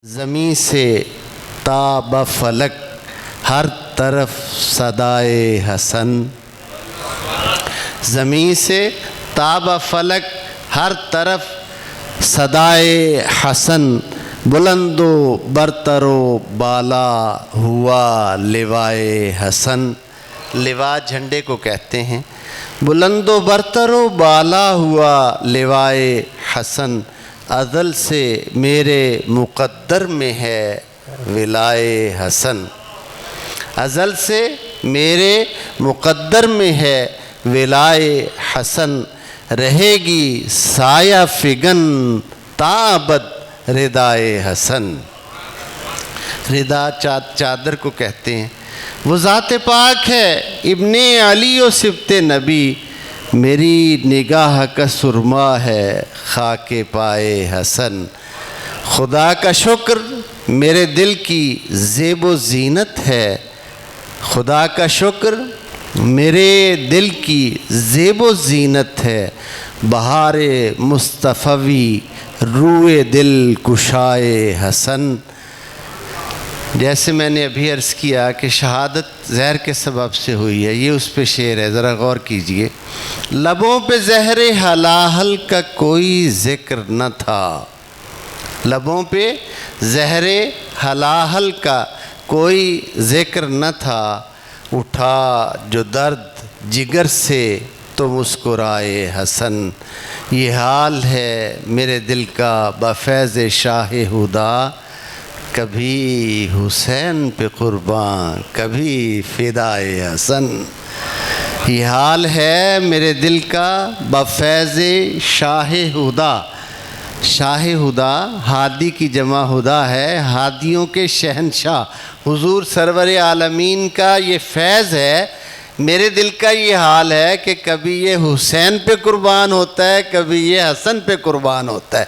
زمیں سے تا بفلک ہر طرف صدائے حسن، زمیں سے تا بفلک ہر طرف صدائے حسن، بلند و برتر و بالا ہوا لوائے حسن۔ لوا جھنڈے کو کہتے ہیں۔ بلند و برتر و بالا ہوا لوائے حسن، ازل سے میرے مقدر میں ہے ولائے حسن، ازل سے میرے مقدر میں ہے ولائے حسن، رہے گی سایہ فگن تا ابد ردائے حسن۔ ردا چادر کو کہتے ہیں۔ وہ ذات پاک ہے ابن علی و صفت نبی، میری نگاہ کا سرما ہے خاک پائے حسن، خدا کا شکر میرے دل کی زیب و زینت ہے، خدا کا شکر میرے دل کی زیب و زینت ہے، بہار مصطفی روئے دل کشائے حسن۔ جیسے میں نے ابھی عرض کیا کہ شہادت زہر کے سبب سے ہوئی ہے، یہ اس پہ شعر ہے، ذرا غور کیجئے۔ لبوں پہ زہر حلاحل کا کوئی ذکر نہ تھا، لبوں پہ زہر حلاحل کا کوئی ذکر نہ تھا، اٹھا جو درد جگر سے تو مسکرائے حسن، یہ حال ہے میرے دل کا بفیض شاہ ہدا، کبھی حسین پہ قربان کبھی فدائے حسن۔ یہ حال ہے میرے دل کا بفیض شاہ ہدا۔ شاہ ہدا ہادی کی جمع ہدا ہے، ہادیوں کے شہنشاہ حضور سرور عالمین کا یہ فیض ہے۔ میرے دل کا یہ حال ہے کہ کبھی یہ حسین پہ قربان ہوتا ہے، کبھی یہ حسن پہ قربان ہوتا ہے۔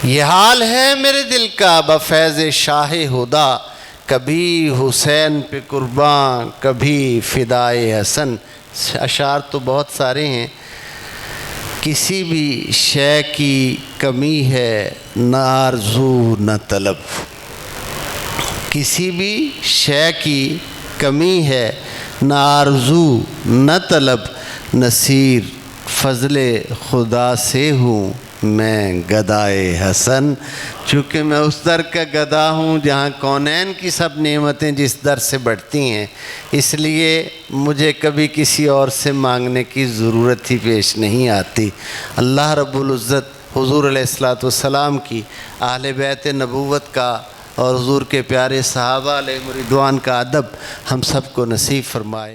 یہ حال ہے میرے دل کا بفیض شاہ ہدا، کبھی حسین پہ قربان کبھی فدائے حسن۔ اشعار تو بہت سارے ہیں۔ کسی بھی شے کی کمی ہے نہ آرزو نہ طلب، کسی بھی شے کی کمی ہے نہ آرزو نہ طلب، نصیر فضل خدا سے ہوں میں گدائے حسن، چونکہ میں اس در کا گدا ہوں جہاں کونین کی سب نعمتیں جس در سے بڑھتی ہیں، اس لیے مجھے کبھی کسی اور سے مانگنے کی ضرورت ہی پیش نہیں آتی۔ اللہ رب العزت حضور علیہ السلام کی، اہل بیت نبوت کا اور حضور کے پیارے صحابہ علیہ رضوان کا ادب ہم سب کو نصیب فرمائے۔